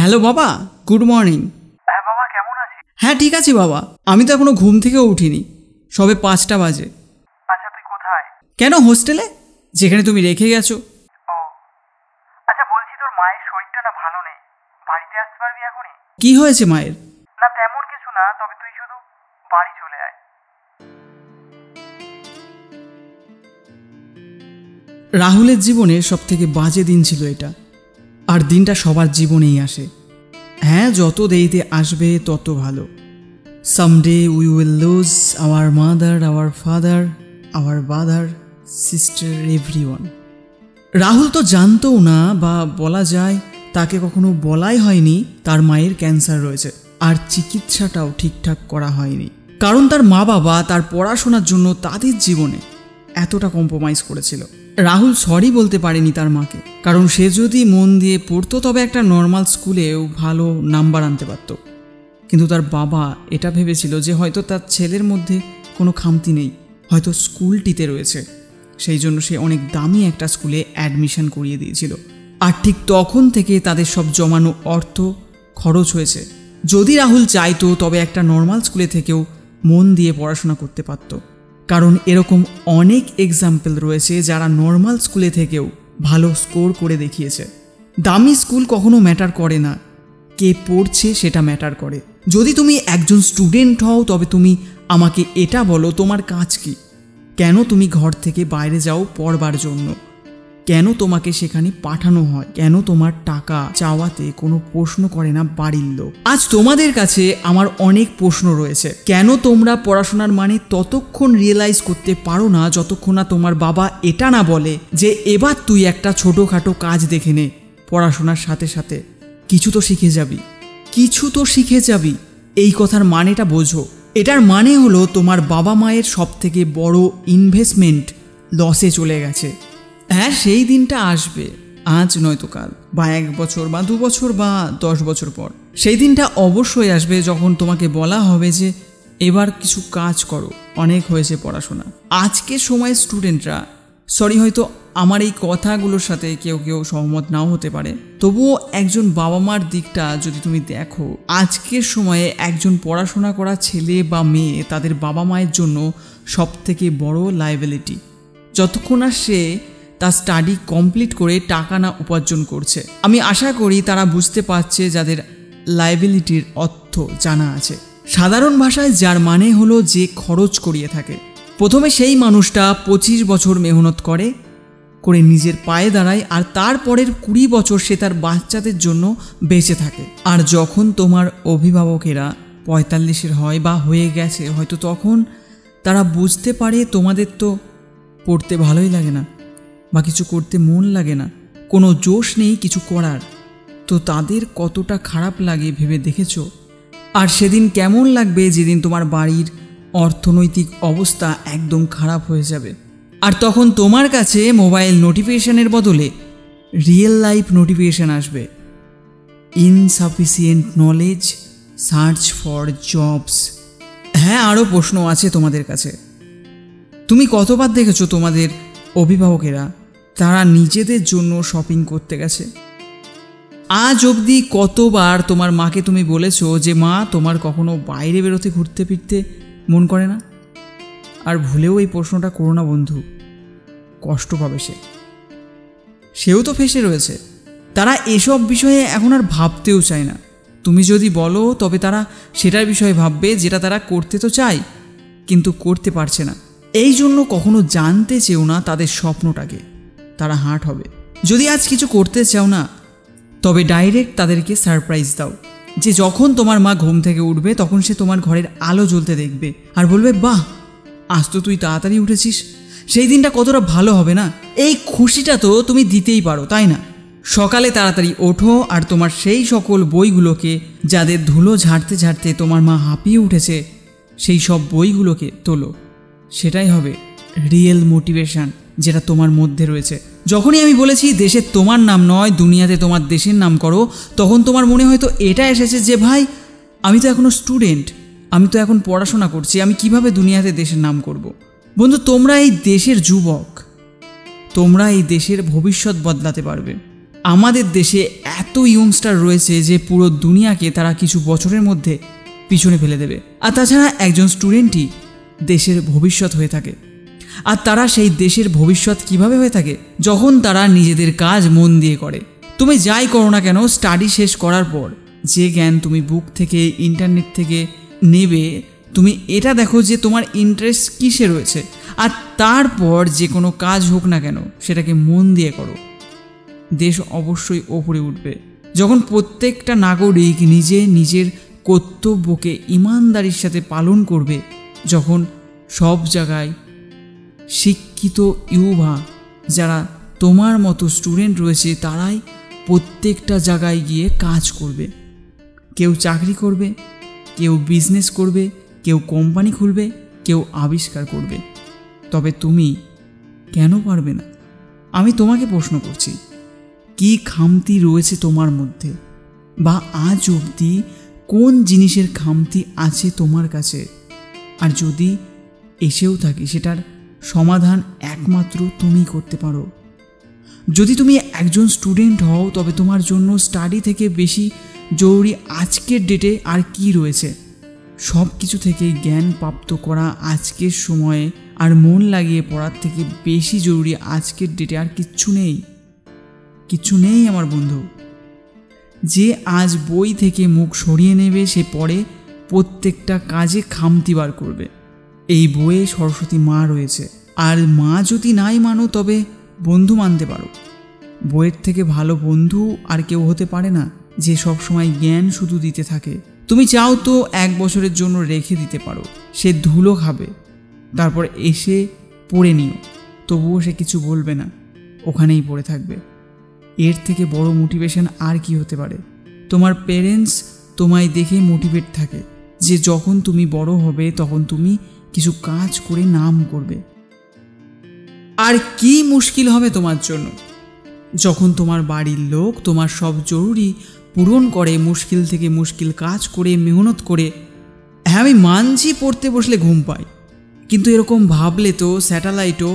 Hello বাবা, good morning. হ্যাঁ বাবা, কেমন আছিস? হ্যাঁ ঠিক আছি বাবা, আমি তো এখনো ঘুম থেকেও উঠিনি, সবে 5টা বাজে। আচ্ছা, তুই কোথায়? কেন, হোস্টেলে, যেখানে তুমি রেখে গেছো। ও আচ্ছা, বলছি তোর মায়ের শরীরটা না ভালো নেই, বাড়িতে আসতে পারবি এখনই? কি হয়েছে মায়ের? না তেমন কিছু না, তবে তুই শুধু বাড়ি চলে আয়। রাহুলের জীবনে সবথেকে বাজে দিন ছিল এটা, আর দিনটা সবার জীবনেই আসে। হ্যাঁ, যত দেরিতে আসবে তত ভালো। Someday we will lose our mother, hour father, hour brother, sister, everyone. Rahul তো জানতও না, বা বলা যায় তাকে কখনো বলাই হয়নি তার মায়ের ক্যান্সার রয়েছে, আর চিকিৎসাটাও ঠিকঠাক করা হয়নি, কারণ তার মা বাবা তার পড়াশোনার জন্য তাদের জীবনে এতটা কম্প্রোমাইজ করেছিল। রাহুল সরি বলতে পারেনি তার মাকে, কারণ সে যদি মন দিয়ে পড়তো তবে একটা নর্মাল স্কুলেও ভালো নাম্বার আনতে পারত। কিন্তু তার বাবা এটা ভেবেছিল যে হয়তো তার ছেলের মধ্যে কোনো খামতি নেই, হয়তো স্কুলটিতে রয়েছে, সেই জন্য সে অনেক দামি একটা স্কুলে অ্যাডমিশন করিয়ে দিয়েছিল। আর ঠিক তখন থেকে তাদের সব জমানো অর্থ খরচ হয়েছে। যদি রাহুল চাইতো তবে একটা নর্মাল স্কুলে থেকেও মন দিয়ে পড়াশোনা করতে পারত, কারণ এরকম অনেক এক্সাম্পল রয়েছে যারা নর্মাল স্কুলে থেকেও ভালো স্কোর করে দেখিয়েছে। দামি স্কুল কখনো ম্যাটার করে না, কে পড়ছে সেটা ম্যাটার করে। যদি তুমি একজন স্টুডেন্ট হও তবে তুমি আমাকে এটা বলো, তোমার কাজ কি? কেন তুমি ঘর থেকে বাইরে যাও পড়বার জন্য? কেন তোমাকে সেখানে পাঠানো হয়? কেন তোমার টাকা চাওয়াতে কোনো প্রশ্ন করে না বাড়ির লোক? আজ তোমাদের কাছে আমার অনেক প্রশ্ন রয়েছে। কেন তোমরা পড়াশোনার মানে ততক্ষণ রিয়েলাইজ করতে পারো না যতক্ষণ না তোমার বাবা এটা না বলে যে এবার তুই একটা ছোটোখাটো কাজ দেখে নে, পড়াশোনার সাথে সাথে কিছু তো শিখে যাবি, কিছু তো শিখে যাবি। এই কথার মানেটা বোঝো। এটার মানে হলো তোমার বাবা মায়ের সবথেকে বড় ইনভেস্টমেন্ট লসে চলে গেছে। হ্যাঁ, সেই দিনটা আসবে, আজ নয়তো কাল, বা 1 বছর বা 2 বছর বা 10 বছর পর। সেই দিনটা অবশ্যই আসবে যখন তোমাকে বলা হবে যে এবার কিছু কাজ করো, অনেক হয়েছে পড়াশোনা। আজকের সময় স্টুডেন্টরা, সরি হয়তো আমার এই কথাগুলোর সাথে কেউ কেউ সহমত নাও হতে পারে, তবুও একজন বাবা মার দিকটা যদি তুমি দেখো, আজকের সময়ে একজন পড়াশোনা করা ছেলে বা মেয়ে তাদের বাবা মায়ের জন্য সবথেকে বড় লায়াবিলিটি, যতক্ষণ না সে তার স্টাডি কমপ্লিট করে টাকা না উপার্জন করছে। আমি আশা করি তারা বুঝতে পারছে যাদের লায়াবিলিটির অর্থ জানা আছে। সাধারণ ভাষায় যার মানে হলো যে খরচ করিয়ে থাকে। প্রথমে সেই মানুষটা 25 বছর মেহনত করে নিজের পায়ে দাঁড়ায়, আর তারপরের 20 বছর সে তার বাচ্চাদের জন্য বেঁচে থাকে। আর যখন তোমার অভিভাবকেরা 45-এর হয় বা হয়ে গেছে হয়তো, তখন তারা বুঝতে পারে তোমাদের তো পড়তে ভালোই লাগে না, বা কিছু করতে মন লাগে না, কোনো জোশ নেই কিছু করার, তো তাদের কতটা খারাপ লাগে ভেবে দেখেছো? আর সেদিন কেমন লাগবে যেদিন তোমার বাড়ির অর্থনৈতিক অবস্থা একদম খারাপ হয়ে যাবে, আর তখন তোমার কাছে মোবাইল নোটিফিকেশনের বদলে রিয়েল লাইফ নোটিফিকেশন আসবে, insufficient knowledge, search for jobs. হ্যাঁ, আরও প্রশ্ন আছে তোমাদের কাছে। তুমি কতবার দেখেছো তোমাদের অভিভাবকেরা তারা নিজেদের জন্য শপিং করতে গেছে? আজ অবধি কতবার তোমার মাকে তুমি বলেছো যে মা, তোমার কখনো বাইরে বেরোতে ঘুরতে ফিরতে মন করে না? আর ভুলেও এই প্রশ্নটা করো না বন্ধু, কষ্ট পাবে সেও তো ফেঁসে রয়েছে। তারা এসব বিষয়ে এখন আর ভাবতেও চায় না। তুমি যদি বলো তবে তারা সেটার বিষয়ে ভাববে যেটা তারা করতে তো চায় কিন্তু করতে পারছে না। এই জন্য কখনো জানতে চেও না তাদের স্বপ্নটাকে, তারা হার্ট হবে। যদি আজ কিছু করতে চাও না তবে ডাইরেক্ট তাদেরকে সারপ্রাইজ দাও, যে যখন তোমার মা ঘুম থেকে উঠবে তখন সে তোমার ঘরের আলো জ্বলতে দেখবে আর বলবে, বাহ, আজ তো তুই তাড়াতাড়ি উঠেছিস। সেই দিনটা কতটা ভালো হবে না? এই খুশিটা তো তুমি দিতেই পারো, তাই না? সকালে তাড়াতাড়ি ওঠো আর তোমার সেই সকল বইগুলোকে যাদের ধুলো ঝাড়তে ঝাড়তে তোমার মা হাঁপিয়ে উঠেছে, সেই সব বইগুলোকে তোলো। সেটাই হবে রিয়েল মোটিভেশন যেটা তোমার মধ্যে রয়েছে। যখনই আমি বলেছি দেশে তোমার নাম নয়, দুনিয়াতে তোমার দেশের নাম করো, তখন তোমার মনে হয়তো এটা এসেছে যে ভাই, আমি তো এখনও স্টুডেন্ট, আমি তো এখন পড়াশোনা করছি, আমি কিভাবে দুনিয়াতে দেশের নাম করব। বন্ধু, তোমরা এই দেশের যুবক, তোমরা এই দেশের ভবিষ্যৎ বদলাতে পারবে। আমাদের দেশে এত ইয়ংস্টার রয়েছে যে পুরো দুনিয়াকে তারা কিছু বছরের মধ্যে পিছনে ফেলে দেবে। আর তাছাড়া একজন স্টুডেন্টই দেশের ভবিষ্যৎ হয়ে থাকে। আর তারা সেই দেশের ভবিষ্যৎ কিভাবে হয়ে থাকে? যখন তারা নিজেদের কাজ মন দিয়ে করে। তুমি যাই করো না কেন, স্টাডি শেষ করার পর যে জ্ঞান তুমি বুক থেকে ইন্টারনেট থেকে নেবে, তুমি এটা দেখো যে তোমার ইন্টারেস্ট কিসে রয়েছে, আর তারপর যে কোনো কাজ হোক না কেন সেটাকে মন দিয়ে করো। দেশ অবশ্যই ওপরে উঠবে। যখন প্রত্যেকটা নাগরিক নিজের কর্তব্যকে ইমানদারির সাথে পালন করবে, যখন সব জায়গায় শিক্ষিত ইউভা যারা তোমার মতো স্টুডেন্ট রয়েছে তারাই প্রত্যেকটা জায়গায় গিয়ে কাজ করবে। কেউ চাকরি করবে, কেউ বিজনেস করবে, কেউ কোম্পানি খুলবে, কেউ আবিষ্কার করবে। তবে তুমি কেন পারবে না? আমি তোমাকে প্রশ্ন করছি, কি খামতি রয়েছে তোমার মধ্যে? বা আজ অবধি কোন জিনিসের খামতি আছে তোমার কাছে? আর যদি এসেও থাকে সেটার সমাধান একমাত্র তুমি করতে পারো। যদি তুমি একজন স্টুডেন্ট হও তবে তোমার জন্য স্টাডি থেকে বেশি জরুরি আজকের ডেটে আর কি রয়েছে? সব কিছু থেকে জ্ঞান প্রাপ্ত করা আজকের সময়ে আর মন লাগিয়ে পড়ার থেকে বেশি জরুরি আজকের ডেটে আর কিচ্ছু নেই। কিচ্ছু নেই আমার বন্ধু। যে আজ বই থেকে মুখ সরিয়ে নেবে সে পরে প্রত্যেকটা কাজে খামতি বার করবে। এই বইয়ে সরস্বতী মা রয়েছে, আর মা যদি নাই মানো তবে বন্ধু মানতে পারো। বইয়ের থেকে ভালো বন্ধু আর কেউ হতে পারে না, যে সবসময় জ্ঞান শুধু দিতে থাকে। তুমি চাও তো 1 বছরের জন্য রেখে দিতে পারো, সে ধুলো খাবে, তারপর এসে পড়ে নিও, তবুও সে কিছু বলবে না, ওখানেই পড়ে থাকবে। এর থেকে বড় মোটিভেশন আর কি হতে পারে? তোমার পেরেন্টস তোমায় দেখে মোটিভেট থাকে যে যখন তুমি বড় হবে তখন তুমি কিছু কাজ করে নাম করবে। আর কি মুশকিল হবে তোমার জন্য যখন তোমার বাড়ির লোক তোমার সব জরুরি পূরণ করে, মুশকিল থেকে মুশকিল কাজ করে মেহনত করে। হ্যাঁ, আমি মানছি পড়তে বসলে ঘুম পাই, কিন্তু এরকম ভাবলে তো স্যাটেলাইটও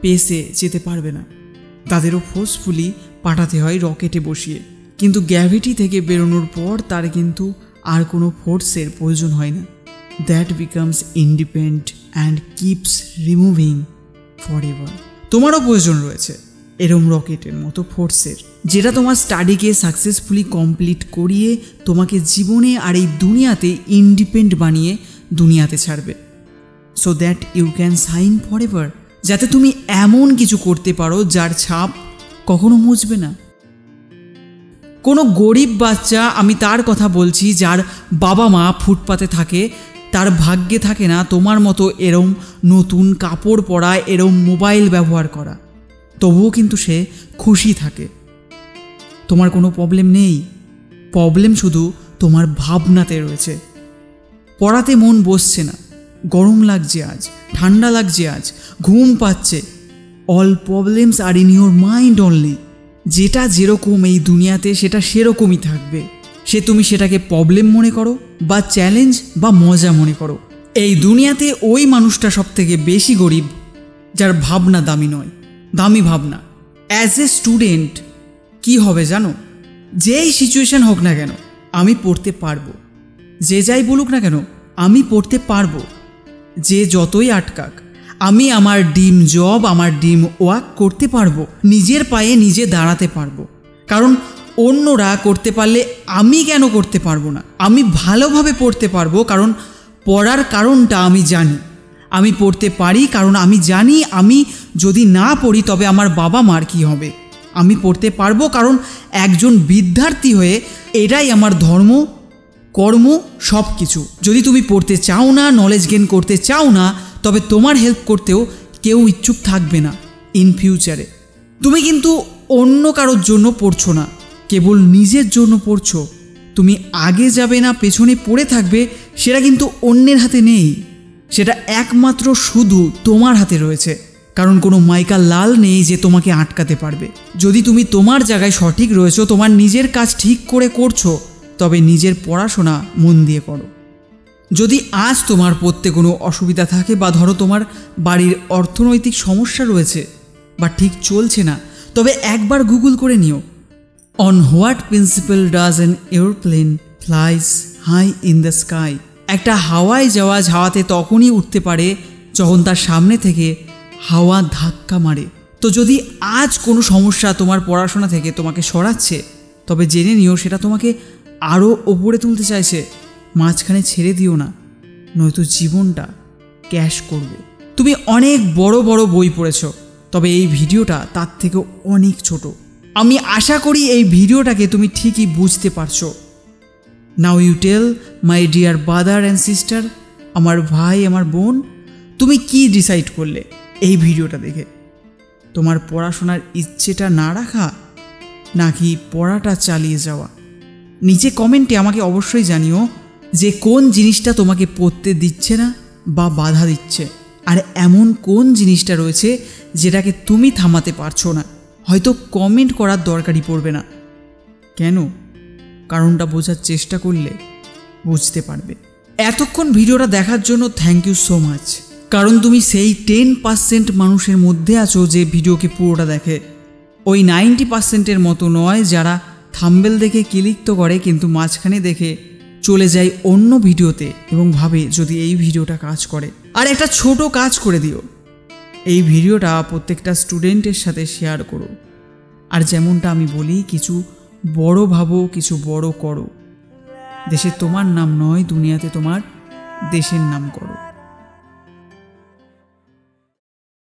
পেসে যেতে পারবে না, তাদেরও ফোর্সফুলি পাঠাতে হয় রকেটে বসিয়ে। কিন্তু গ্র্যাভিটি থেকে বেরোনোর পর তার কিন্তু আর কোনো ফোর্সের প্রয়োজন হয় না। That becomes independent and keeps removing for ever. তোমারও প্রয়োজন রয়েছে এরম রকেটের মতো ফোর্সের, যেটা তোমার স্টাডিকে সাকসেসফুলি কমপ্লিট করিয়ে তোমাকে জীবনে আর এই দুনিয়াতে ইন্ডিপেন্ডেন্ট বানিয়ে দুনিয়াতে ছাড়বে, so that you can sign forever. যাতে তুমি এমন কিছু করতে পারো যার ছাপ কখনো মুছবে না। কোনো গরিব বাচ্চা, আমি তার কথা বলছি, যার বাবা মা ফুটপাতে থাকে, তার ভাগ্যে থাকে না তোমার মতো এরম নতুন কাপড় পরা, এরম মোবাইল ব্যবহার করা, তবুও কিন্তু সে খুশি থাকে। তোমার কোনো প্রবলেম নেই, প্রবলেম শুধু তোমার ভাবনাতে রয়েছে। পড়াতে মন বসছে না, গরম লাগছে আজ, ঠান্ডা লাগছে আজ, ঘুম পাচ্ছে। All problems are in your mind only. যেটা যেরকম এই দুনিয়াতে সেটা সেরকমই থাকবে, সে তুমি সেটাকে প্রবলেম মনে করো বা চ্যালেঞ্জ বা মজা মনে করো। এই দুনিয়াতে ওই মানুষটা সব থেকে বেশি গরিব যার ভাবনা দামি নয়, দামি ভাবনা। অ্যাজ এ স্টুডেন্ট কি হবে জানো? যেই সিচুয়েশন হোক না কেন আমি পড়তে পারবো, যে যাই বলুক না কেন আমি পড়তে পারবো। যে যতই আটকাক আমি আমার ড্রিম জব, আমার ড্রিম ওয়ার্ক করতে পারবো, নিজের পায়ে নিজে দাঁড়াতে পারবো। কারণ অন্যরা করতে পারলে আমি কেন করতে পারবো না? আমি ভালোভাবে পড়তে পারবো, কারণ পড়ার কারণটা আমি জানি। আমি পড়তে পারি কারণ আমি জানি আমি যদি না পড়ি তবে আমার বাবা মার কী হবে। আমি পড়তে পারবো কারণ একজন বিদ্যার্থী হয়ে এটাই আমার ধর্ম, কর্ম, সব কিছু। যদি তুমি পড়তে চাও না, নলেজ গেইন করতে চাও না, তবে তোমার হেল্প করতেও কেউ ইচ্ছুক থাকবে না ইন ফিউচারে। তুমি কিন্তু অন্য কারোর জন্য পড়ছো না, কেবল নিজের জন্য পড়ছো। তুমি আগে যাবে না পেছনে পড়ে থাকবে, সেটা কিন্তু অন্যের হাতে নেই, সেটা একমাত্র শুধু তোমার হাতে রয়েছে। কারণ কোনো মাইকা লাল নেই যে তোমাকে আটকাতে পারবে। যদি তুমি তোমার জায়গায় সঠিক রয়েছো, তোমার নিজের কাজ ঠিক করে করছো, তবে নিজের পড়াশোনা মন দিয়ে করো। যদি আজ তোমার পড়তে কোনো অসুবিধা থাকে, বা ধরো তোমার বাড়ির অর্থনৈতিক সমস্যা রয়েছে বা ঠিক চলছে না, তবে একবার গুগল করে নিও on what principle does an aeroplane flies high in the sky? একটা হাওয়ায় যাওয়া হাওয়াতে তখনই উঠতে পারে যখন তার সামনে থেকে হাওয়া ধাক্কা মারে। তো যদি আজ কোনো সমস্যা তোমার পড়াশোনা থেকে তোমাকে সরাচ্ছে, তবে জেনে নিও সেটা তোমাকে আরও ওপরে তুলতে চাইছে। মাঝখানে ছেড়ে দিও না, নয়তো জীবনটা ক্যাশ করবে। তুমি অনেক বড় বড় বই পড়েছো, তবে এই ভিডিওটা তার থেকেও অনেক ছোট। আমি আশা করি এই ভিডিওটাকে তুমি ঠিকই বুঝতে পারছো। Now you tell my dear brother and sister, আমার ভাই আমার বোন, তুমি কি ডিসাইড করলে এই ভিডিওটা দেখে? তোমার পড়াশোনার ইচ্ছেটা না রাখা নাকি পড়াটা চালিয়ে যাওয়া? নিচে কমেন্টে আমাকে অবশ্যই জানিও যে কোন জিনিসটা তোমাকে পড়তে দিচ্ছে না বা বাধা দিচ্ছে, আর এমন কোন জিনিসটা রয়েছে যেটাকে তুমি থামাতে পারছো না। হয়তো কমেন্ট করার দরকারই পড়বে না। কেন? কারণটা বোঝার চেষ্টা করলে বুঝতে পারবে। এতক্ষণ ভিডিওটা দেখার জন্য থ্যাংক ইউ সো মাচ, কারণ তুমি সেই 10% মানুষের মধ্যে আছো যে ভিডিওকে পুরোটা দেখে। ওই 90%-এর মতো নয় যারা থাম্বনেল দেখে ক্লিক তো করে কিন্তু মাঝখানে দেখে চলে যায় অন্য ভিডিওতে এবং ভাবে যদি এই ভিডিওটা কাজ করে। আর একটা ছোট কাজ করে দিও, এই ভিডিওটা প্রত্যেকটা স্টুডেন্টের সাথে শেয়ার করো। আর যেমনটা আমি বলি, কিছু বড় ভাবো, কিছু বড় করো। দেশে তোমার নাম নয়, দুনিয়াতে তোমার দেশের নাম করো।